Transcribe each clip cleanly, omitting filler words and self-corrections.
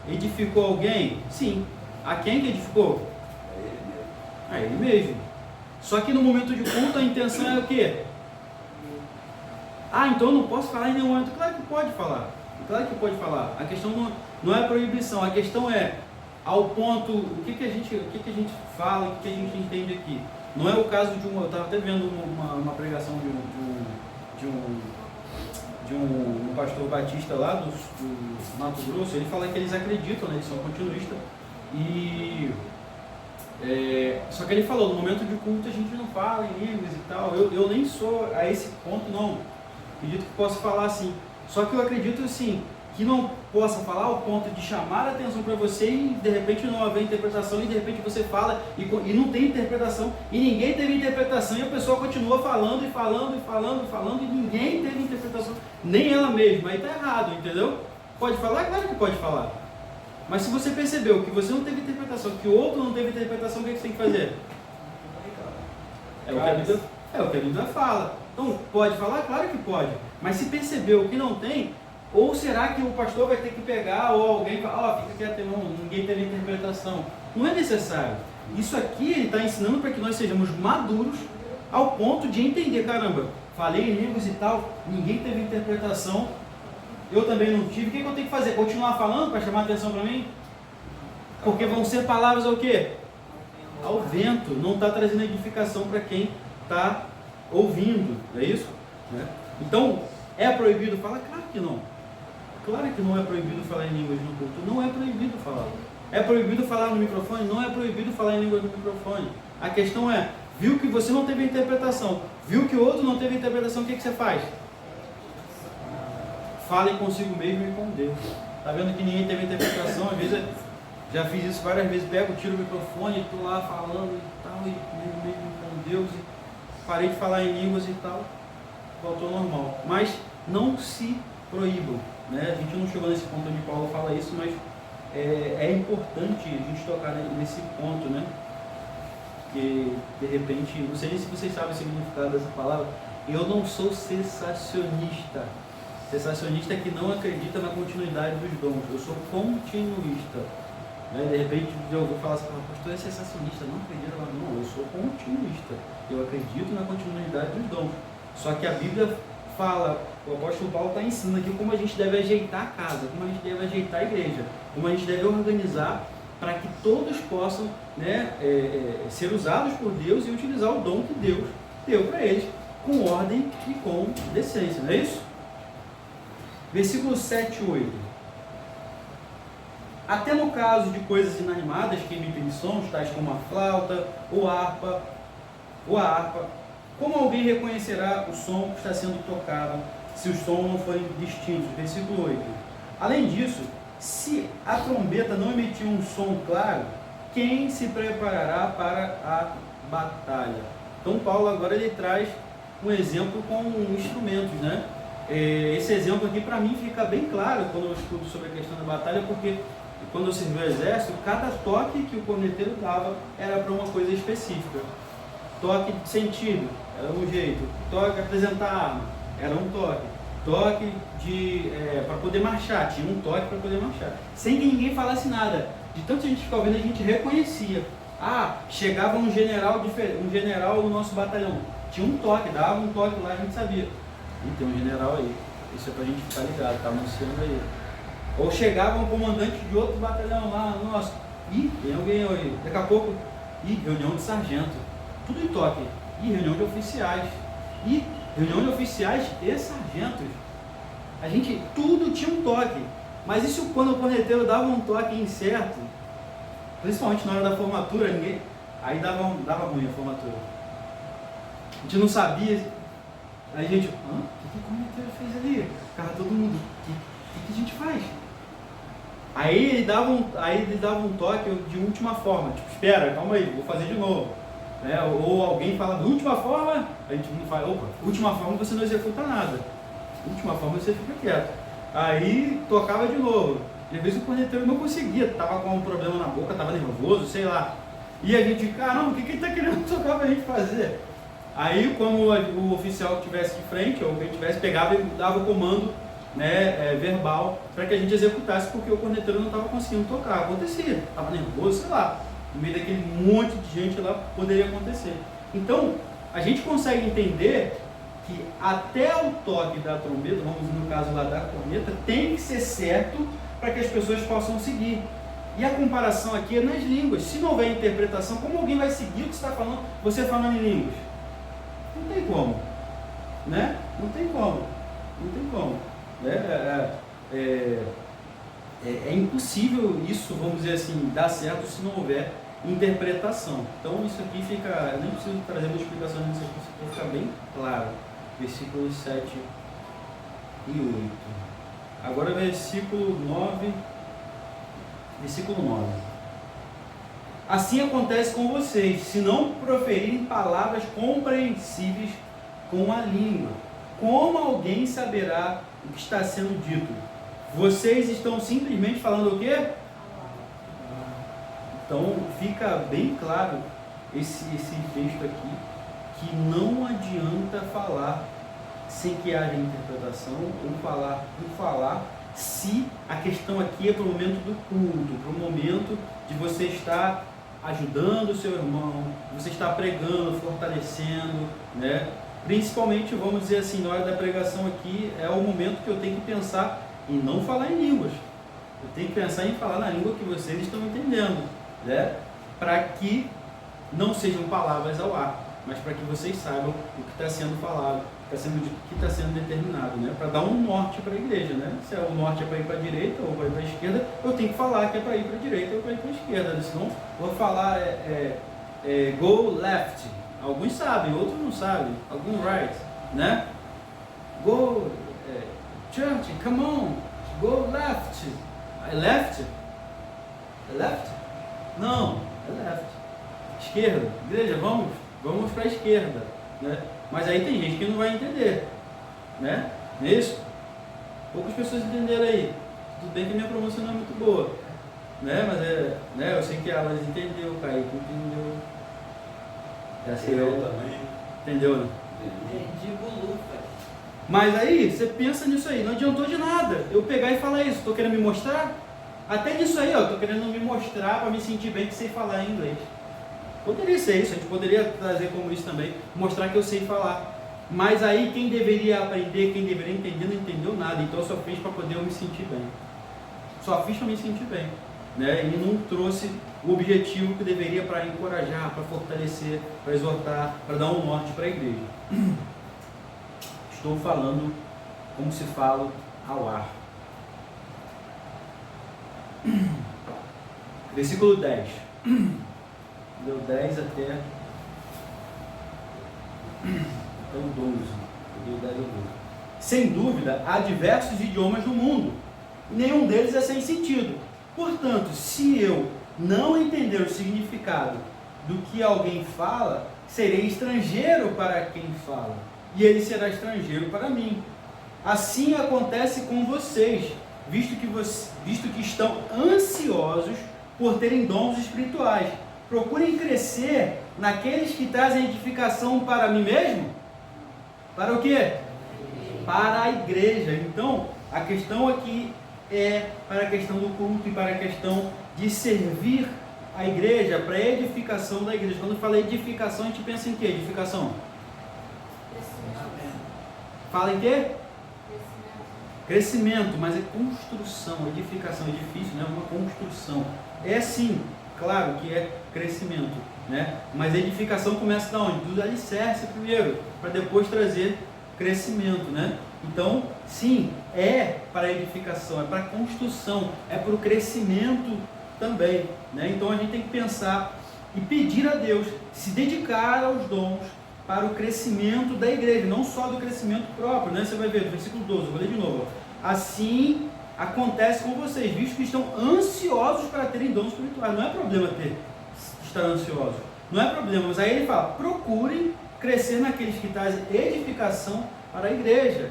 Edificou alguém? Sim. A quem que edificou? A ele mesmo. Só que no momento de culto a intenção é o quê? Ah, então eu não posso falar em nenhum momento. Claro que pode falar. Claro que pode falar. A questão não é proibição. A questão é ao ponto, o que a gente fala, o que a gente entende aqui. Não é o caso de eu estava até vendo uma pregação de um pastor batista lá do Mato Grosso. Ele fala que eles acreditam, né, eles são continuistas. Só que ele falou, no momento de culto a gente não fala em línguas e tal. Eu nem sou a esse ponto, não. Acredito que posso falar assim. Só que eu acredito assim, que não possa falar ao ponto de chamar a atenção para você e de repente não haver interpretação e de repente você fala e não tem interpretação e ninguém teve interpretação e a pessoa continua falando e ninguém teve interpretação, nem ela mesma. Aí tá errado, entendeu? Pode falar? Claro que pode falar. Mas se você percebeu que você não teve interpretação, que o outro não teve interpretação, o que você tem que fazer? É o que a Bíblia fala. Então, pode falar? Claro que pode. Mas se percebeu que não tem, ou será que o pastor vai ter que pegar, ou alguém fala, fica quieto, não, ninguém teve interpretação. Não é necessário. Isso aqui ele está ensinando para que nós sejamos maduros ao ponto de entender, caramba, falei em línguas e tal, ninguém teve interpretação, eu também não tive, o que eu tenho que fazer? Continuar falando para chamar a atenção para mim? Porque vão ser palavras ao quê? Ao vento, não está trazendo edificação para quem está ouvindo, não é isso? Então, é proibido falar? Claro que não. Claro que não é proibido falar em línguas no culto, não é proibido falar. É proibido falar no microfone? Não é proibido falar em línguas no microfone. A questão é, viu que você não teve interpretação, viu que o outro não teve interpretação, o que você faz? Fale consigo mesmo e com Deus. Está vendo que ninguém teve interpretação? Às vezes, já fiz isso várias vezes, pego, tiro o microfone, estou lá falando e tal, e mesmo com Deus, e parei de falar em línguas e tal, voltou ao normal. Mas não se proíbam, né? A gente não chegou nesse ponto onde Paulo fala isso, mas é importante a gente tocar nesse ponto, né? Que de repente, não sei nem se vocês sabem o significado dessa palavra, eu não sou cessacionista. Cessacionista é que não acredita na continuidade dos dons, eu sou continuista. Né? De repente eu vou falar assim, pastor é cessacionista, não acredita, não, eu sou continuista, eu acredito na continuidade dos dons. Só que a Bíblia fala, o apóstolo Paulo está ensinando aqui como a gente deve ajeitar a casa, como a gente deve ajeitar a igreja, como a gente deve organizar para que todos possam, né, ser usados por Deus e utilizar o dom que Deus deu para eles, com ordem e com decência, não é isso? Versículo 7 e 8. Até no caso de coisas inanimadas que emitem sons, tais como a flauta ou a harpa, como alguém reconhecerá o som que está sendo tocado se os sons não forem distintos? Versículo 8. Além disso, se a trombeta não emitir um som claro, quem se preparará para a batalha? Então Paulo agora ele traz um exemplo com instrumentos, né? Esse exemplo aqui para mim fica bem claro quando eu estudo sobre a questão da batalha, porque quando eu servi o exército, cada toque que o corneteiro dava era para uma coisa específica. Toque de sentido, era um jeito. Toque apresentar arma, era um toque. Toque para poder marchar, tinha um toque para poder marchar. Sem que ninguém falasse nada. De tanto a gente ficar ouvindo, a gente reconhecia. Chegava um general no nosso batalhão. Tinha um toque, dava um toque lá, a gente sabia. Tem um general aí, isso é pra gente ficar ligado, tá anunciando aí. Ou chegava um comandante de outro batalhão lá, nossa, tem alguém aí, daqui a pouco, reunião de sargento, tudo em toque, reunião de oficiais, reunião de oficiais e sargentos, a gente, tudo tinha um toque, mas isso quando o corneteiro dava um toque incerto, principalmente na hora da formatura, aí dava ruim a formatura, a gente não sabia. Aí a gente, o que o corneteiro fez ali? Cara, todo mundo, o que a gente faz? Aí ele dava um toque de última forma, tipo, espera, calma aí, vou fazer de novo. Né? Ou alguém fala de última forma, a gente não fala, última forma você não executa nada. Última forma você fica quieto. Aí tocava de novo. E às vezes o corneteiro não conseguia, tava com um problema na boca, tava nervoso, sei lá. E a gente, caramba, o que ele está querendo tocar pra gente fazer? Aí, como o oficial que estivesse de frente, ou quem tivesse, pegava e dava o comando né, verbal, para que a gente executasse, porque o corneteiro não estava conseguindo tocar. Acontecia, estava nervoso, sei lá, no meio daquele monte de gente lá, poderia acontecer. Então, a gente consegue entender que até o toque da trombeta, vamos no caso lá da corneta, tem que ser certo para que as pessoas possam seguir. E a comparação aqui é nas línguas. Se não houver interpretação, como alguém vai seguir o que você está falando, você falando em línguas? Não tem como, né? Não tem como, não tem como. É impossível isso, vamos dizer assim, dar certo se não houver interpretação. Então isso aqui fica, eu nem preciso trazer uma explicação disso aqui, isso aqui fica bem claro. Versículos 7 e 8. Agora versículo 9. Versículo 9. Assim acontece com vocês, se não proferirem palavras compreensíveis com a língua. Como alguém saberá o que está sendo dito? Vocês estão simplesmente falando o quê? Então fica bem claro esse texto aqui, que não adianta falar sem que haja interpretação, ou falar por falar, se a questão aqui é para o momento do culto, para o momento de você estar ajudando o seu irmão, você estar pregando, fortalecendo, né? Principalmente, vamos dizer assim, na hora da pregação aqui, é o momento que eu tenho que pensar em não falar em línguas. Eu tenho que pensar em falar na língua que vocês estão entendendo, né? Para que não sejam palavras ao ar, mas para que vocês saibam o que está sendo falado, o que está sendo determinado, né? Para dar um norte para a igreja, né? Se o norte é para ir para a direita ou para ir para a esquerda, eu tenho que falar que é para ir para a direita ou para ir para a esquerda, senão vou falar go left. Alguns sabem, outros não sabem. Alguns right, né? Go church, come on, go left. Left? É left? Não, é left. Esquerda. Igreja, vamos para a esquerda, né? Mas aí tem gente que não vai entender, né? Não é isso? Poucas pessoas entenderam aí. Tudo bem que a minha pronúncia não é muito boa, né? Mas né? Eu sei que elas entendeu, Kaique entendeu. Eu também. Entendeu, né? Entendi, Bolufa. Mas aí, você pensa nisso aí, não adiantou de nada eu pegar e falar isso. Estou querendo me mostrar? Até nisso aí, estou querendo me mostrar para me sentir bem que sei falar inglês. Poderia ser isso, a gente poderia trazer como isso também, mostrar que eu sei falar. Mas aí quem deveria aprender, quem deveria entender, não entendeu nada. Então eu só fiz para poder eu me sentir bem. Só fiz para me sentir bem, né? E não trouxe o objetivo que deveria para encorajar, para fortalecer, para exortar, para dar um norte para a igreja. Estou falando como se fala ao ar. Versículo 10. Deu 10 até o 12. Deu 10 ao 12. Sem dúvida, há diversos idiomas no mundo. Nenhum deles é sem sentido. Portanto, se eu não entender o significado do que alguém fala, serei estrangeiro para quem fala, e ele será estrangeiro para mim. Assim acontece com vocês, visto que estão ansiosos por terem dons espirituais. Procurem crescer naqueles que trazem edificação para mim mesmo. Para o quê? Para a igreja. Então, a questão aqui é para a questão do culto e para a questão de servir a igreja, para a edificação da igreja. Quando fala edificação, a gente pensa em quê? Edificação? Fala em quê? Crescimento, mas é construção, edificação, edifício, não é uma construção. É sim, claro que é crescimento, né? Mas a edificação começa da onde? Do alicerce primeiro, para depois trazer crescimento, né? Então, sim, é para a edificação, é para a construção, é para o crescimento também, né? Então a gente tem que pensar e pedir a Deus, se dedicar aos dons para o crescimento da igreja, não só do crescimento próprio, né? Você vai ver no versículo 12, vou ler de novo. Assim acontece com vocês, visto que estão ansiosos para terem dons espirituais. Não é problema estar ansioso, não é problema, mas aí ele fala, procurem crescer naqueles que trazem edificação para a igreja,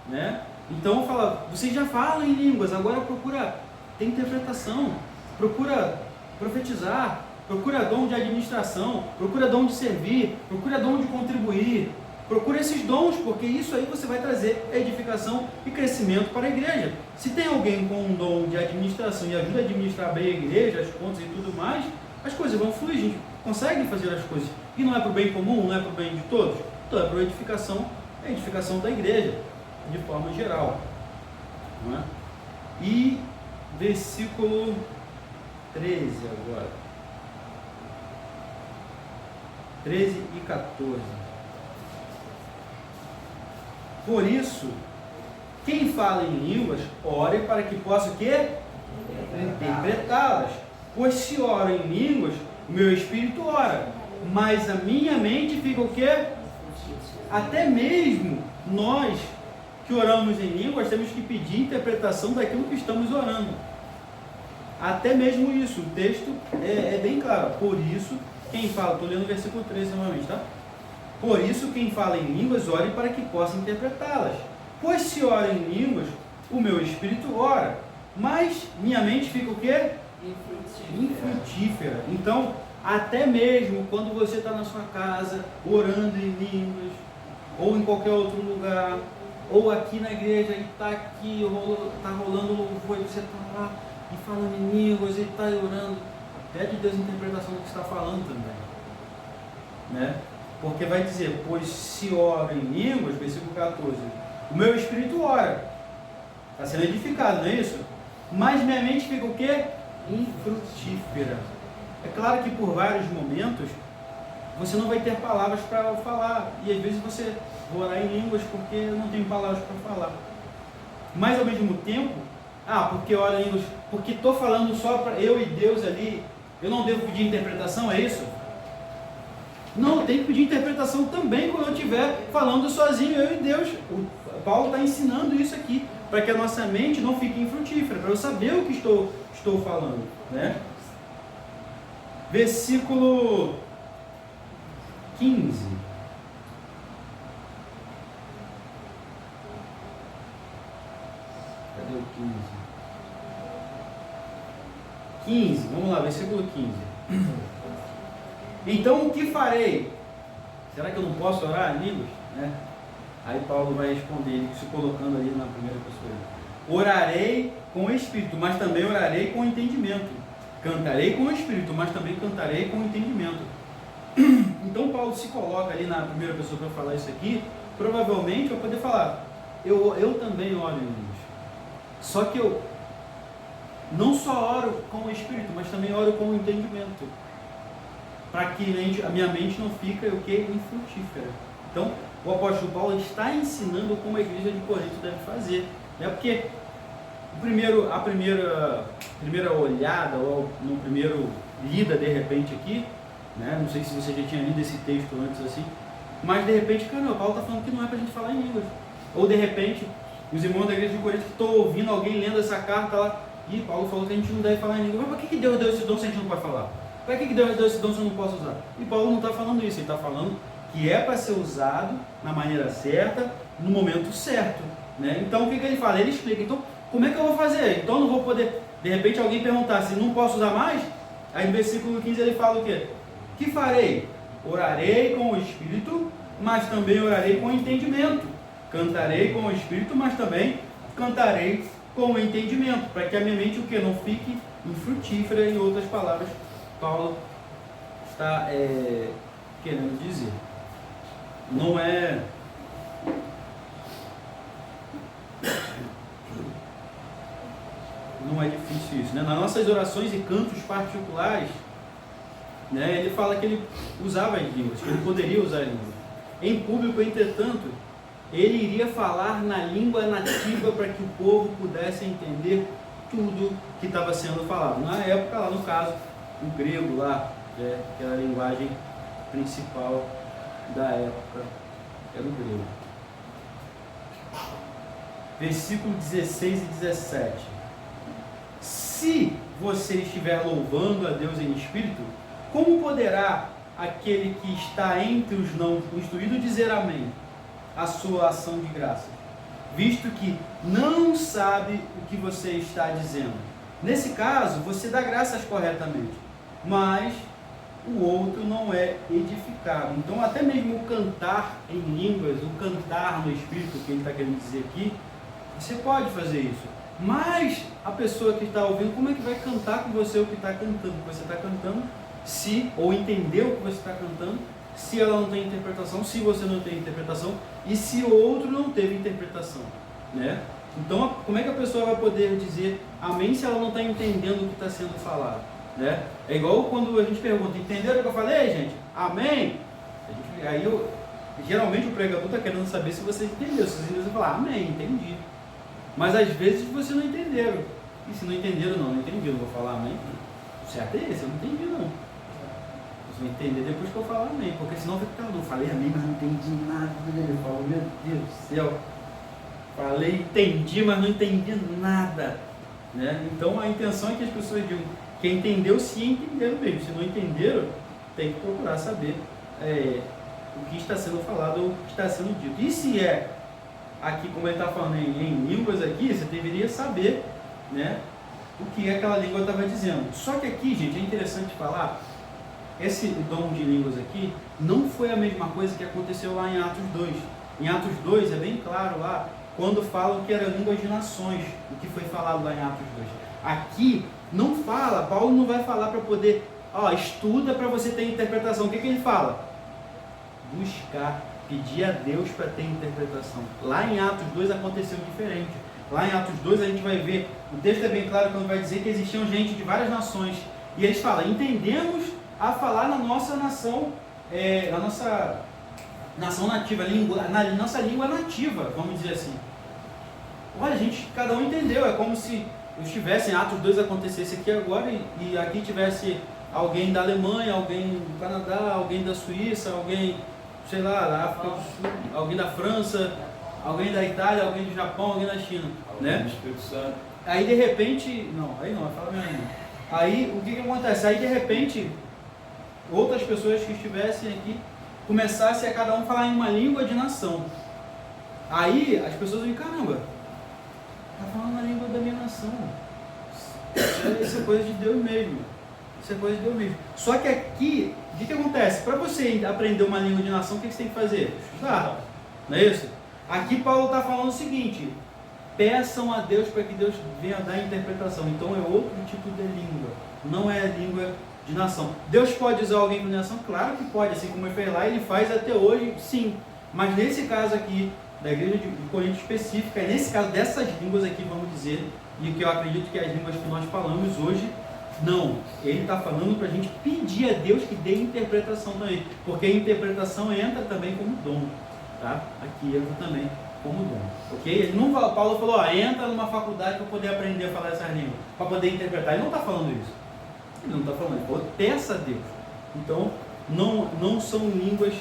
né? Então fala, vocês já falam em línguas, agora procura ter interpretação, procura profetizar, procura dom de administração, procura dom de servir, procura dom de contribuir, Procure esses dons, porque isso aí você vai trazer edificação e crescimento para a igreja. Se tem alguém com um dom de administração e ajuda a administrar bem a igreja, as contas e tudo mais, as coisas vão fluir, a gente consegue fazer as coisas. E não é para o bem comum, não é para o bem de todos, então é para a edificação da igreja, de forma geral. Não é? E versículo 13 agora. 13 e 14. Por isso, quem fala em línguas, ore para que possa o quê? Interpretá-las. Pois se oro em línguas, o meu espírito ora, mas a minha mente fica o quê? Até mesmo nós que oramos em línguas temos que pedir interpretação daquilo que estamos orando. Até mesmo isso, o texto é bem claro. Por isso, quem fala, estou lendo o versículo 13 novamente, tá? Por isso, quem fala em línguas, ore para que possa interpretá-las. Pois se ora em línguas, o meu espírito ora, mas minha mente fica o quê? Infrutífera. Então, até mesmo quando você está na sua casa, orando em línguas, ou em qualquer outro lugar, ou aqui na igreja, e está aqui, está rolando louvor, e você está lá, e falando em línguas, e está orando, pede a Deus a interpretação do que está falando também. Né? Porque vai dizer, pois se oro em línguas, versículo 14, o meu espírito ora, está sendo edificado, não é isso? Mas minha mente fica o quê? Infrutífera. É claro que por vários momentos, você não vai ter palavras para falar, e às vezes você vai orar em línguas porque não tem palavras para falar. Mas ao mesmo tempo, porque oro em línguas, porque estou falando só para eu e Deus ali, eu não devo pedir interpretação, é isso? Não, eu tenho que pedir interpretação também quando eu estiver falando sozinho, eu e Deus. O Paulo está ensinando isso aqui, para que a nossa mente não fique infrutífera, para eu saber o que estou falando. Né? Versículo 15. Cadê o 15? 15, vamos lá, versículo 15. Então o que farei? Será que eu não posso orar em línguas? Né? Aí Paulo vai responder, ele se colocando ali na primeira pessoa. Orarei com o Espírito, mas também orarei com o entendimento. Cantarei com o Espírito, mas também cantarei com o entendimento. Então Paulo se coloca ali na primeira pessoa para falar isso aqui, provavelmente para poder falar, eu também oro em línguas. Só que eu não só oro com o Espírito, mas também oro com o entendimento. Para que a minha mente não fique infrutífera. Então, o apóstolo Paulo está ensinando como a igreja de Corinto deve fazer. Né? Porque a primeira olhada, ou no primeiro lida de repente aqui, né? Não sei se você já tinha lido esse texto antes assim, mas de repente, Paulo está falando que não é para a gente falar em línguas. Ou de repente, os irmãos da igreja de Corinto que estão ouvindo alguém lendo essa carta lá, e Paulo falou que a gente não deve falar em línguas. Mas por que Deus deu esse dom se a gente não pode falar? Para que Deus deu esse dom se eu não posso usar? E Paulo não está falando isso, ele está falando que é para ser usado na maneira certa, no momento certo. Né? Então o que ele fala? Ele explica, então como é que eu vou fazer? Então eu não vou poder, de repente alguém perguntar se não posso usar mais, aí no versículo 15 ele fala o quê? Que farei? Orarei com o Espírito, mas também orarei com o entendimento. Cantarei com o Espírito, mas também cantarei com o entendimento, para que a minha mente não fique infrutífera, em outras palavras, Paulo está querendo dizer. Não é difícil isso, né? Nas nossas orações e cantos particulares, né, ele fala que ele usava as línguas, que ele poderia usar a língua. Em público, entretanto, ele iria falar na língua nativa para que o povo pudesse entender tudo que estava sendo falado. Na época, lá no caso, o grego lá, que era a linguagem principal da época, era o grego. Versículo 16 e 17. Se você estiver louvando a Deus em espírito, como poderá aquele que está entre os não instruídos dizer amém à sua ação de graça, visto que não sabe o que você está dizendo? Nesse caso, você dá graças corretamente, mas o outro não é edificado. Então, até mesmo o cantar em línguas, o cantar no Espírito, que ele está querendo dizer aqui, você pode fazer isso. Mas a pessoa que está ouvindo, como é que vai cantar com você o que está cantando? O que você está cantando, ou entender o que você está cantando, se ela não tem interpretação, se você não tem interpretação, e se o outro não teve interpretação, né? Então, como é que a pessoa vai poder dizer amém se ela não está entendendo o que está sendo falado, né? É igual quando a gente pergunta, entenderam o que eu falei, gente? Amém? Geralmente o pregador está querendo saber se vocês entenderam. Se vocês entenderam, você fala, amém, entendi. Mas às vezes vocês não entenderam. E se não entenderam, não entendi, eu vou falar amém. O certo é esse, eu não entendi não. Vocês vão entender depois que eu falar amém, porque senão fica, não falei amém, mas não entendi nada. Eu falo, meu Deus do céu. Falei, entendi, mas não entendi nada, né? Então a intenção é que as pessoas digam, quem entendeu, se entenderam mesmo. Se não entenderam, tem que procurar saber o que está sendo falado ou o que está sendo dito. E se é aqui, como ele está falando em línguas aqui, você deveria saber, né, o que aquela língua estava dizendo. Só que aqui, gente, é interessante falar, esse dom de línguas aqui não foi a mesma coisa que aconteceu lá em Atos 2. Em Atos 2 é bem claro lá, quando falam que era língua de nações, o que foi falado lá em Atos 2. Aqui não fala, Paulo não vai falar para poder, estuda para você ter interpretação. O que ele fala? Buscar, pedir a Deus para ter interpretação. Lá em Atos 2 aconteceu diferente. Lá em Atos 2 a gente vai ver, o texto é bem claro quando vai dizer que existiam gente de várias nações. E eles falam, entendemos a falar na nossa nação, na nossa nação nativa, na nossa língua nativa, vamos dizer assim. Olha, cada um entendeu, é como se estivesse em Atos 2 acontecesse aqui agora e aqui tivesse alguém da Alemanha, alguém do Canadá, alguém da Suíça, alguém, sei lá, da África do Sul, alguém da França, alguém da Itália, alguém do Japão, alguém da China, né? Do Espírito Santo. Aí de repente, fala mesmo. Aí o que acontece? Aí de repente, outras pessoas que estivessem aqui começassem a cada um falar em uma língua de nação. Aí as pessoas dizem, caramba, tá falando a língua da minha nação. Isso é coisa de Deus mesmo. Isso é coisa de Deus mesmo. Só que aqui, o que acontece? Para você aprender uma língua de nação, o que você tem que fazer? Estudar. Não é isso? Aqui Paulo está falando o seguinte, peçam a Deus para que Deus venha dar interpretação. Então é outro tipo de língua. Não é a língua de nação. Deus pode usar alguém de nação? Claro que pode, assim como ele fez lá, ele faz até hoje, sim. Mas nesse caso aqui, da igreja de Corinto específica, é nesse caso dessas línguas aqui, vamos dizer, e que eu acredito que as línguas que nós falamos hoje, não. Ele está falando para a gente pedir a Deus que dê interpretação também, porque a interpretação entra também como dom, tá? Aqui entra também como dom, ok? Ele não fala, Paulo falou, entra numa faculdade para poder aprender a falar essas línguas, para poder interpretar. Ele não está falando isso. Ele não está falando, ele falou, peça a Deus. Então, não são línguas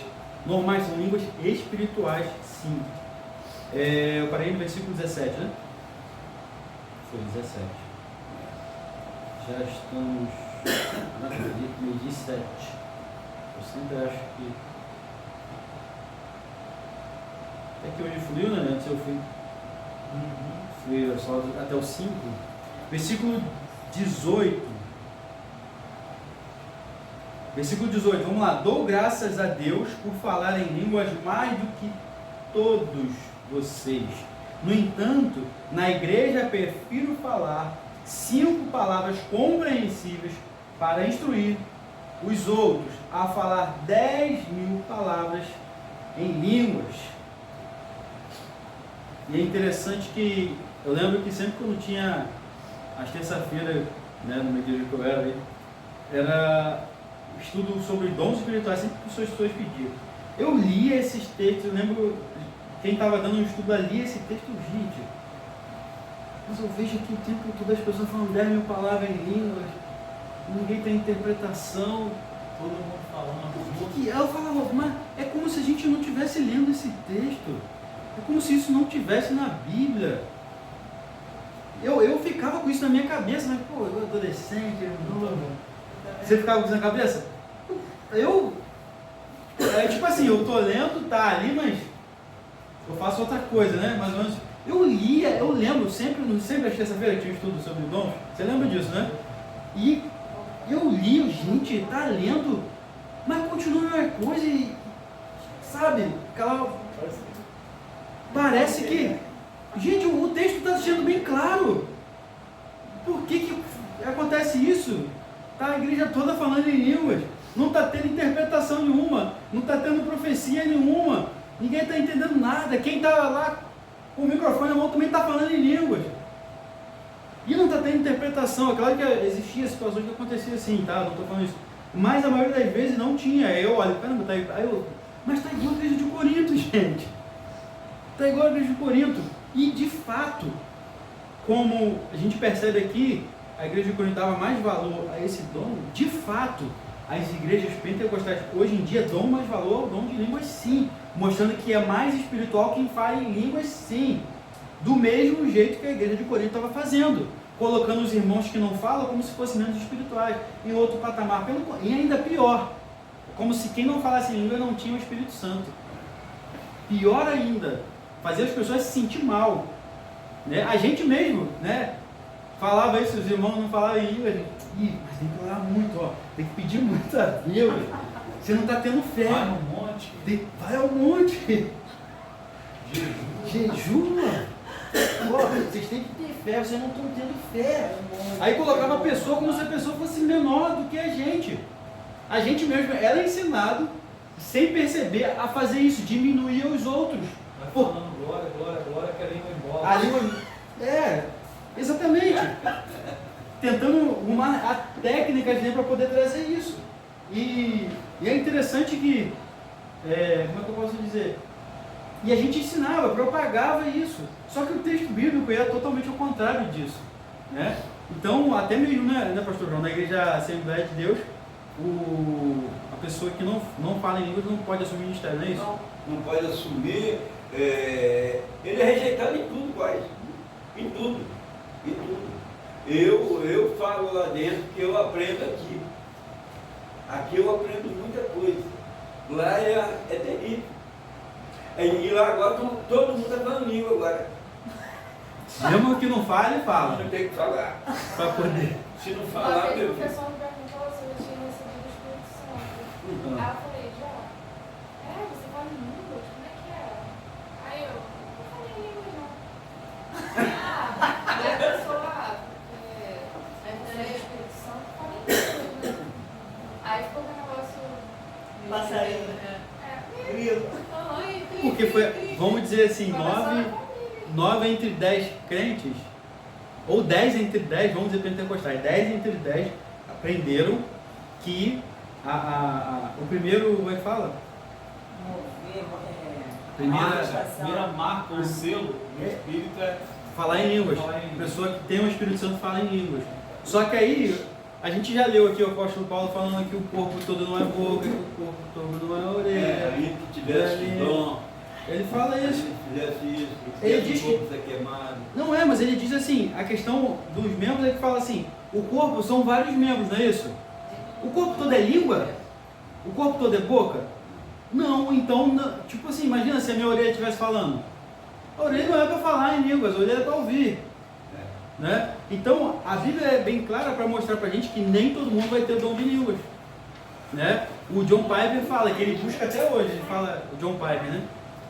normais, são línguas espirituais, sim. Eu parei no versículo 17, né? Foi 17. Já estamos na meio de 7. Eu sempre acho que... É que hoje fluiu, né? Antes eu fui só até o 5. Versículo 18. Versículo 18, vamos lá. Dou graças a Deus por falar em línguas mais do que todos vocês. No entanto, na igreja prefiro falar 5 palavras compreensíveis para instruir os outros a falar 10.000 palavras em línguas. E é interessante que eu lembro que sempre quando tinha às terça-feira, né, numa igreja que eu era estudo sobre dons espirituais, sempre que as pessoas pediam. Eu lia esses textos, eu lembro, quem estava dando um estudo ali, esse texto, gente, mas eu vejo aqui o tempo todo as pessoas falando 10.000 palavras em línguas, ninguém tem interpretação, todo mundo falando. O que é? Eu falava, mas é como se a gente não estivesse lendo esse texto, é como se isso não estivesse na Bíblia. Eu ficava com isso na minha cabeça, mas pô, eu adolescente, novo. Você ficava com isso na cabeça? Tipo assim, eu tô lendo, tá ali, mas eu faço outra coisa, né? Mais ou menos. Eu lembro, sempre às terça-feira tinha um estudo sobre dons. Você lembra disso, né? E Eu li, gente, tá lendo, mas continua a mesma coisa e, sabe, aquela... Parece que... Gente, o texto está sendo bem claro. Por que acontece isso? Tá a igreja toda falando em línguas. Não está tendo interpretação nenhuma. Não está tendo profecia nenhuma. Ninguém está entendendo nada. Quem está lá com o microfone na mão também está falando em línguas. E não está tendo interpretação. É claro que existia situações que aconteciam assim, tá? Não estou falando isso. Mas a maioria das vezes não tinha. Eu olho, caramba, tá aí, mas está igual a igreja de Corinto, gente. Está igual a igreja de Corinto. E de fato, como a gente percebe aqui, a igreja de Corinto dava mais valor a esse dom. De fato, as igrejas pentecostais hoje em dia dão mais valor ao dom de línguas, sim, mostrando que é mais espiritual quem fala em línguas, sim, do mesmo jeito que a igreja de Corinto estava fazendo, colocando os irmãos que não falam como se fossem menos espirituais, em outro patamar, e ainda pior, como se quem não falasse em língua não tinha o Espírito Santo. Pior ainda, fazer as pessoas se sentir mal, né? A gente mesmo, né? Falava isso, os irmãos não falavam em língua, mas tem que orar muito, ó, tem que pedir muito a Deus, você não está tendo fé. Vai no monte. Vai ao monte. Jejua. Vocês têm que ter fé, vocês não estão tendo fé. Aí colocava a pessoa como se a pessoa fosse menor do que a gente. A gente mesmo era ensinado, sem perceber, a fazer isso, diminuir os outros. Vai falando glória, glória, glória, que a língua embora. A língua... exatamente. Tentando arrumar técnicas para poder trazer isso. E é interessante que, como é que eu posso dizer? E a gente ensinava, propagava isso. Só que o texto bíblico era totalmente ao contrário disso, né? Então, até mesmo, né, pastor João, na igreja Assembleia de Deus, a pessoa que não fala em línguas não pode assumir ministério, não é isso? Não pode assumir. Ele é rejeitado em tudo, quase. Em tudo. Em tudo. Eu falo lá dentro que eu aprendo aqui. Aqui eu aprendo muita coisa. Lá é terrível. E lá agora todo mundo está falando língua agora. Mesmo que não fale, fala. Não tem que falar. Para poder. Se não falar, Uma vez meu o filho. pessoal me perguntou se eu tinha recebido o Espírito Santo. Uhum. Aí eu falei, já. Você fala em línguas? Como é que é? Aí eu não falei em línguas, não. Aí a pessoa, você é Espírito Santo, fala em línguas, né? Aí ficou com o negócio... Passarinho. Porque foi, vamos dizer assim, 9 entre 10 crentes, ou 10 entre 10, vamos dizer pentecostais, 10 entre 10 aprenderam que o primeiro, como é que fala? Primeira marca, o selo do Espírito é Falar em línguas. Pessoa que tem o Espírito Santo fala em línguas. Só que aí, a gente já leu aqui o apóstolo Paulo falando que o corpo todo não é boca, que o corpo todo não é orelha. Aí que tivesse dom. Ele fala isso. Se fizesse isso, Ele diz que... o corpo ser queimado. Não é, mas ele diz assim, a questão dos membros é que fala assim, o corpo são vários membros, não é isso? O corpo todo é língua? O corpo todo é boca? Não, então, tipo assim, imagina se a minha orelha estivesse falando. A orelha não é para falar em línguas, a orelha é para ouvir. Né? Então, a Bíblia é bem clara para mostrar para a gente que nem todo mundo vai ter dom de línguas. Né? O John Piper fala, que ele busca até hoje, ele fala, o John Piper, né?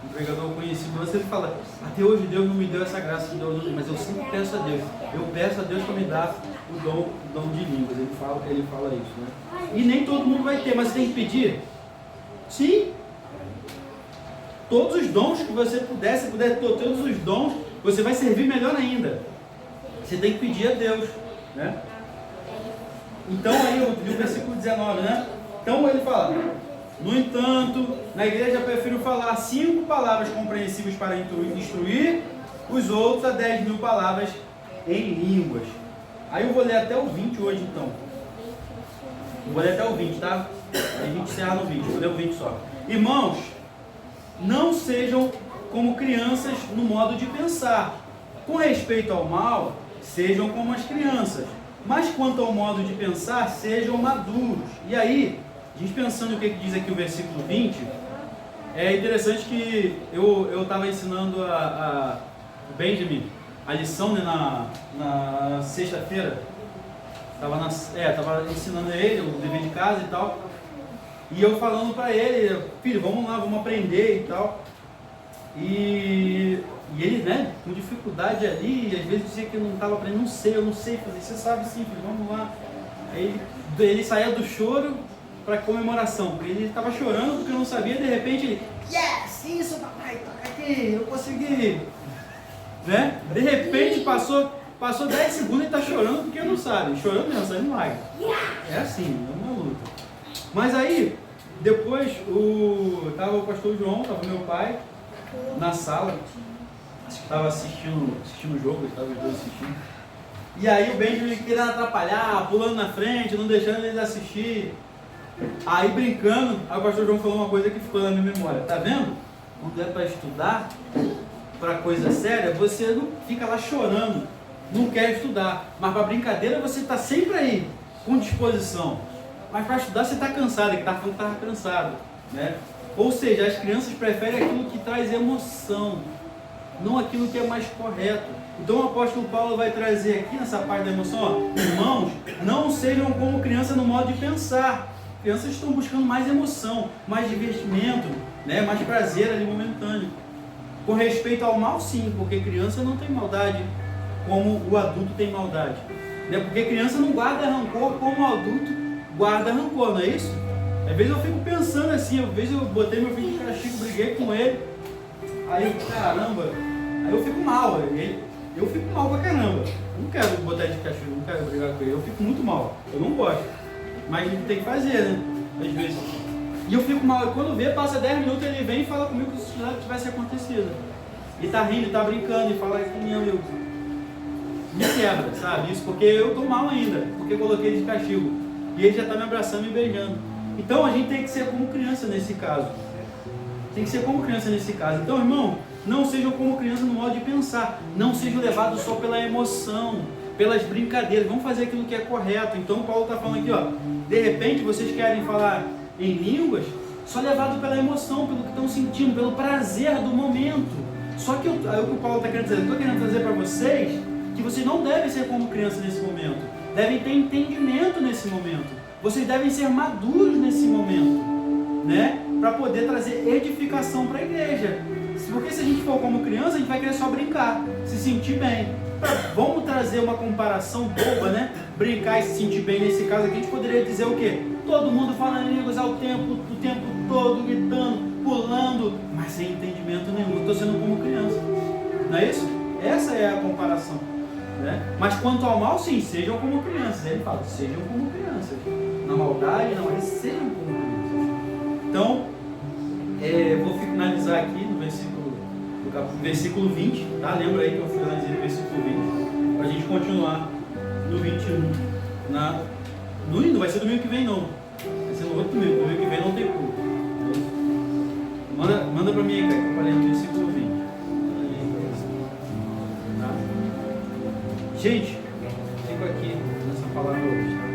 Um pregador conhecido, mas ele fala, até hoje Deus não me deu essa graça de Deus, mas eu sempre peço a Deus. Eu peço a Deus para me dar o dom de línguas. Ele fala isso, né? E nem todo mundo vai ter, mas você tem que pedir? Sim. Todos os dons que você puder, se puder ter todos os dons, você vai servir melhor ainda. Você tem que pedir a Deus, né? Então aí o versículo 19, né? Então ele fala, no entanto, na igreja eu prefiro falar 5 palavras compreensíveis para instruir os outros a 10 mil palavras em línguas. Aí eu vou ler até o 20 hoje então. Eu vou ler até o 20, tá? Aí a gente encerra no 20, vou ler o 20 só. Irmãos, não sejam como crianças no modo de pensar. Com respeito ao mal, sejam como as crianças. Mas quanto ao modo de pensar, sejam maduros. E aí, a gente pensando o que diz aqui o versículo 20, é interessante que eu estava ensinando o Benjamin a lição, né, na sexta-feira. Tava ensinando ele o dever de casa e tal. E eu falando pra ele, filho, vamos lá, vamos aprender e tal. E ele, né, com dificuldade ali, às vezes dizia que eu não estava aprendendo, eu não sei fazer, você sabe sim, filho, vamos lá. Aí ele saía do choro para comemoração, porque ele estava chorando porque eu não sabia, de repente ele, yes, isso papai, toca aqui, eu consegui. Né? De repente passou 10 segundos e está chorando porque não sabe, chorando mesmo, saindo lágrimas. É assim, é uma luta. Mas aí, depois, tava o pastor João, tava meu pai, na sala, acho que estava assistindo o jogo, estava os dois assistindo. E aí o Benjamin querendo atrapalhar, pulando na frente, não deixando eles assistir. Aí brincando, aí o pastor João falou uma coisa que ficou na minha memória. Tá vendo? Quando é para estudar, para coisa séria, você não fica lá chorando, não quer estudar. Mas para brincadeira você está sempre aí, com disposição. Mas para estudar você está cansado, que está falando que estava cansado, né? Ou seja, as crianças preferem aquilo que traz emoção, não aquilo que é mais correto. Então o apóstolo Paulo vai trazer aqui nessa parte da emoção, ó, irmãos, não sejam como criança no modo de pensar. Crianças estão buscando mais emoção, mais divertimento, né? Mais prazer ali momentâneo. Com respeito ao mal, sim, porque criança não tem maldade como o adulto tem maldade. Né? Porque criança não guarda rancor como o adulto guarda rancor, não é isso? Às vezes eu fico pensando assim, às vezes eu botei meu filho de castigo, briguei com ele, aí caramba, aí eu fico mal, eu fico mal pra caramba. Eu não quero botar ele de castigo, não quero brigar com ele, eu fico muito mal, eu não gosto. Mas tem que fazer, né? Às vezes. E eu fico mal, e quando vê, passa 10 minutos, ele vem e fala comigo como se nada tivesse acontecido. E tá rindo, tá brincando, e fala comigo, eu me quebra, sabe? Isso porque eu tô mal ainda, porque eu coloquei ele de castigo. E ele já tá me abraçando e me beijando. Então a gente tem que ser como criança nesse caso. Tem que ser como criança nesse caso. Então, irmão, não sejam como criança no modo de pensar. Não sejam levados só pela emoção, pelas brincadeiras. Vamos fazer aquilo que é correto. Então, Paulo está falando aqui, ó. De repente, vocês querem falar em línguas, só levado pela emoção, pelo que estão sentindo, pelo prazer do momento. Só que o que o Paulo está querendo dizer, eu estou querendo trazer para vocês que vocês não devem ser como criança nesse momento. Devem ter entendimento nesse momento. Vocês devem ser maduros nesse momento, né? Para poder trazer edificação para a igreja. Porque se a gente for como criança, a gente vai querer só brincar, se sentir bem. Vamos trazer uma comparação boba, né? Brincar e se sentir bem nesse caso aqui, a gente poderia dizer o quê? Todo mundo falando em línguas o tempo todo, gritando, pulando, mas sem entendimento nenhum. Estou sendo como criança. Não é isso? Essa é a comparação. Né? Mas quanto ao mal, sim, sejam como crianças. Ele fala, sejam como crianças. Na maldade, não, mas sejam como crianças. Então, vou finalizar aqui no versículo 20, tá? Lembra aí que eu finalizei no versículo 20, para a gente continuar no 21. Não vai ser domingo que vem, não. Vai ser no outro domingo. Domingo que vem não tem culto. Manda para mim aí, cara, que eu falei no versículo 20. Tá? Gente, fico aqui nessa palavra hoje, tá?